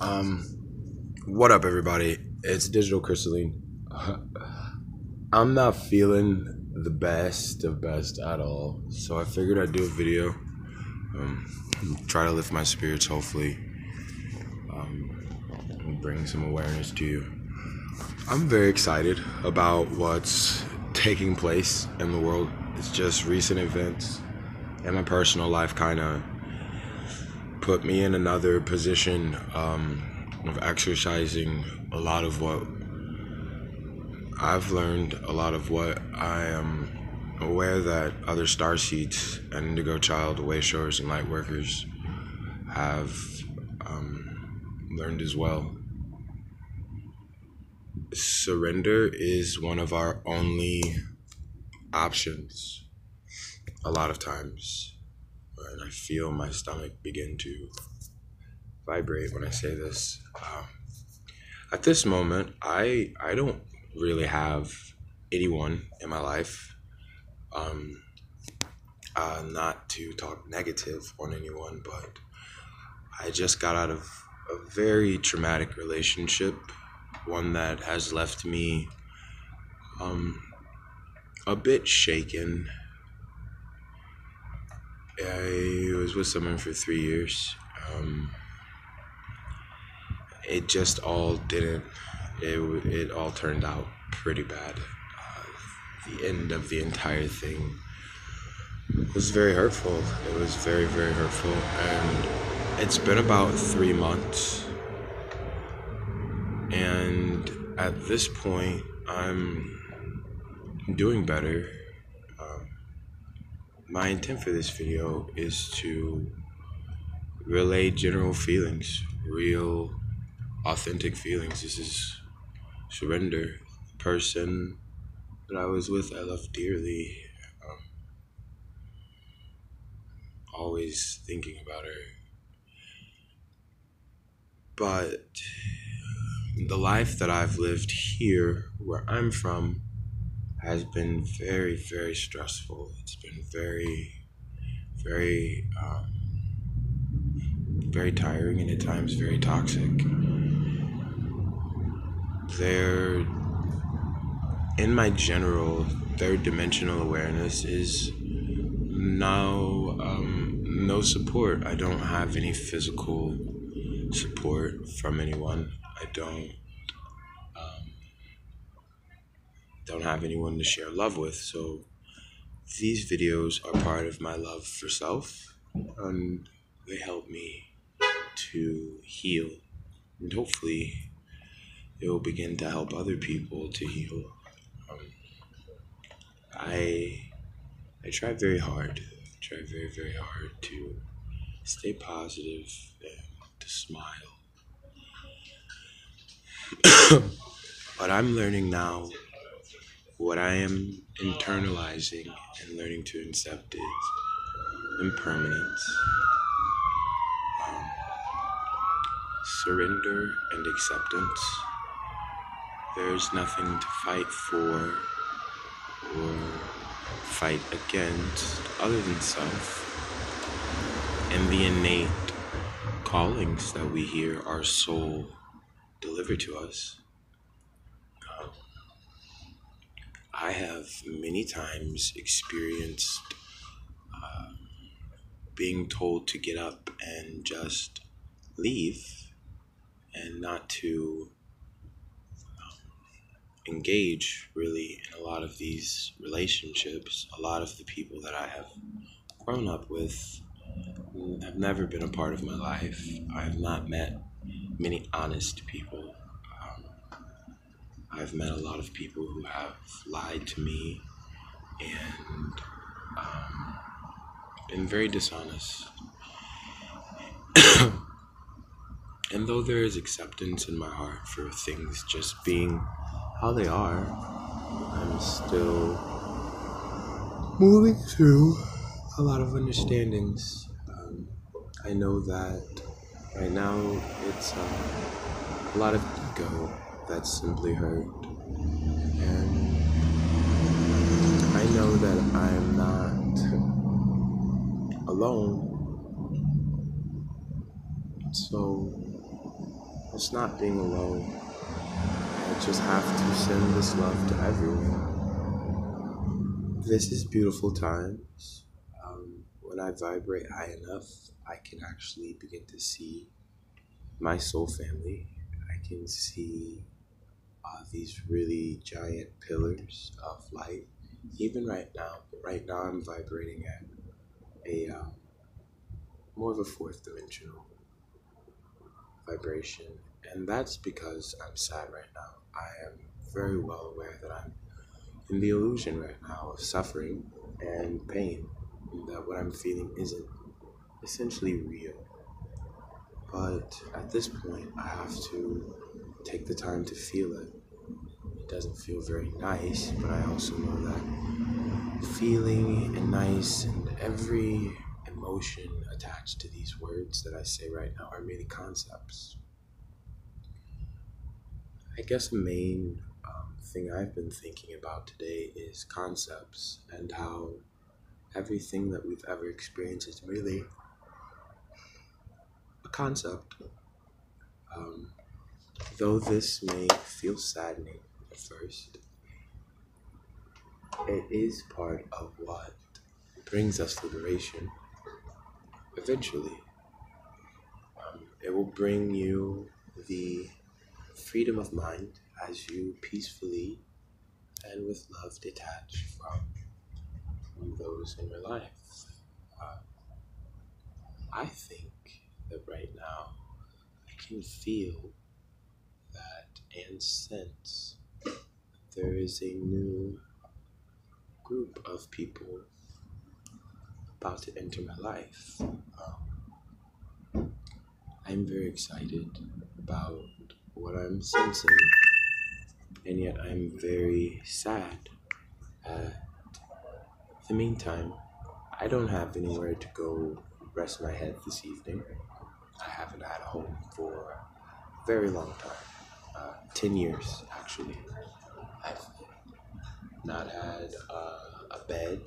Um, what up, everybody? It's Digital Crystalline. I'm not feeling the best of best at all, so I figured I'd do a video. Try to lift my spirits, hopefully. And bring some awareness to you. I'm very excited about what's taking place in the world. It's just recent events and my personal life kind of put me in another position of exercising a lot of what I've learned, a lot of what I am aware that other starseeds and indigo child way showers and light workers have learned as well. Surrender is one of our only options a lot of times, and I feel my stomach begin to vibrate when I say this. At this moment, I don't really have anyone in my life. Not to talk negative on anyone, but I just got out of a very traumatic relationship, one that has left me a bit shaken. I was with someone for 3 years. It just all didn't. It all turned out pretty bad. The end of the entire thing was very hurtful. It was very, very hurtful, and it's been about 3 months. And at this point, I'm doing better. My intent for this video is to relay general feelings, real, authentic feelings. This is surrender. The person that I was with, I loved dearly. Always thinking about her. But the life that I've lived here, where I'm from, has been very, very stressful. It's been very, very, very tiring, and at times very toxic. In my general third dimensional awareness is now no support. I don't have any physical support from anyone. I don't have anyone to share love with. So these videos are part of my love for self, and they help me to heal, and hopefully it will begin to help other people to heal. I try very hard, very, very hard to stay positive and to smile. But I'm learning now what I am internalizing and learning to accept is impermanence, surrender, and acceptance. There's nothing to fight for or fight against other than self and the innate callings that we hear our soul deliver to us. I have many times experienced being told to get up and just leave and not to engage really in a lot of these relationships. A lot of the people that I have grown up with have never been a part of my life. I have not met many honest people. I've met a lot of people who have lied to me and been very dishonest. And though there is acceptance in my heart for things just being how they are, I'm still moving through a lot of understandings. I know that right now it's a lot of ego that's simply hurt, and I know that I'm not alone. So It's not being alone. I just have to send this love to everyone. This is beautiful times. When I vibrate high enough, I can actually begin to see my soul family. I can see these really giant pillars of light. Even right now I'm vibrating at a more of a fourth dimensional vibration, and that's because I'm sad right now. I am very well aware that I'm in the illusion right now of suffering and pain, and that what I'm feeling isn't essentially real. But at this point, I have to take the time to feel it. It doesn't feel very nice, but I also know that feeling and nice and every emotion attached to these words that I say right now are merely concepts. I guess the main thing I've been thinking about today is concepts and how everything that we've ever experienced is really a concept. Um, though this may feel saddening at first, it is part of what brings us liberation. Eventually, it will bring you the freedom of mind as you peacefully and with love detach from those in your life. Uh, I think that right now I can feel that and sense there is a new group of people about to enter my life. I'm very excited about what I'm sensing, and yet I'm very sad. At the meantime, I don't have anywhere to go rest my head this evening. I haven't had a home for a very long time, 10 years actually. I've not had a bed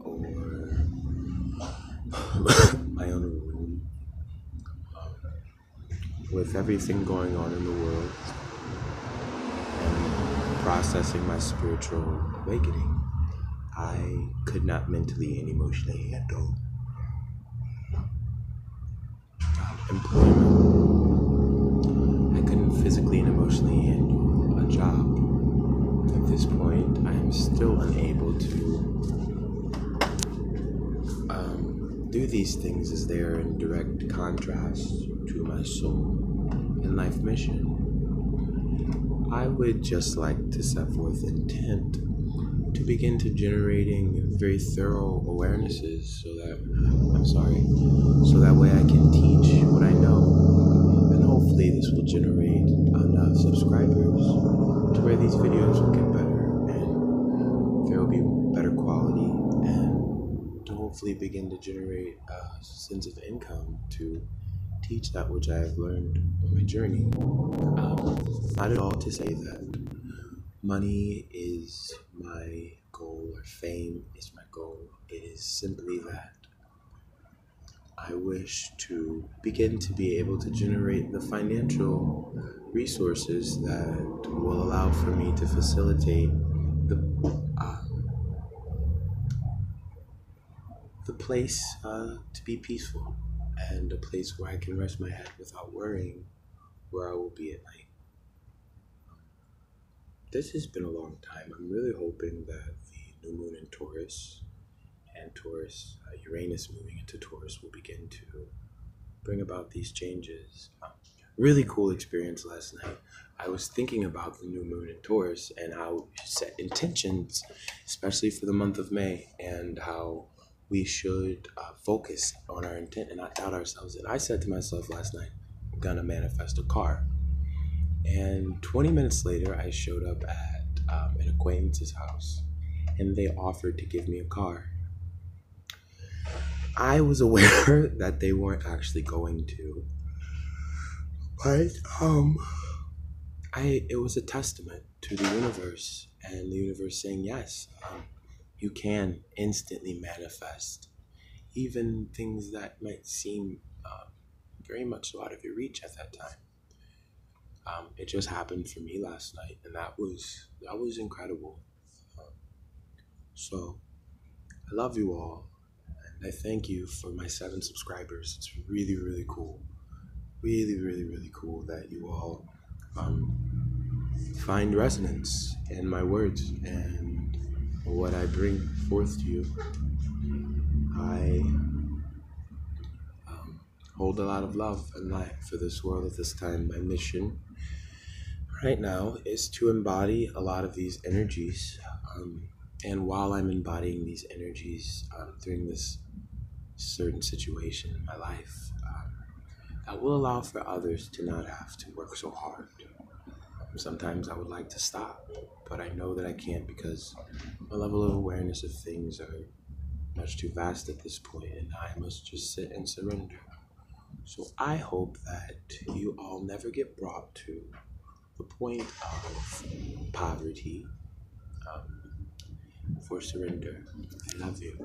or my own room. With everything going on in the world and processing my spiritual awakening, I could not mentally and emotionally handle employment. I couldn't physically and emotionally handle a job. At this point, I am still unable to do these things as they are in direct contrast to my soul and life mission. I would just like to set forth intent to begin to generating very thorough awarenesses so that way I can teach what I know, and hopefully this will generate enough subscribers to where these videos will get better and there will be better quality, and to hopefully begin to generate a sense of income to teach that which I have learned on my journey. Not at all to say that money is my goal or fame is my goal. It is simply that I wish to begin to be able to generate the financial resources that will allow for me to facilitate the place to be peaceful and a place where I can rest my head without worrying where I will be at night. This has been a long time. I'm really hoping that the new moon in Taurus and Uranus moving into Taurus will begin to bring about these changes. Really cool experience last night. I was thinking about the new moon in Taurus and how we set intentions, especially for the month of May, and how we should focus on our intent and not doubt ourselves. And I said to myself last night, I'm gonna manifest a car. And 20 minutes later, I showed up at an acquaintance's house, and they offered to give me a car. I was aware that they weren't actually going to, but it was a testament to the universe, and the universe saying yes, you can instantly manifest even things that might seem very much out of your reach at that time. It just happened for me last night, and that was incredible. Um, so I love you all, and I thank you for my 7 subscribers. It's really, really cool. Really, really, really cool that you all find resonance in my words and what I bring forth to you. I hold a lot of love and light for this world at this time. My mission right now is to embody a lot of these energies. And while I'm embodying these energies during this certain situation in my life, that will allow for others to not have to work so hard. Sometimes I would like to stop, but I know that I can't because my level of awareness of things are much too vast at this point, and I must just sit and surrender. So I hope that you all never get brought to the point of poverty for surrender. I love you.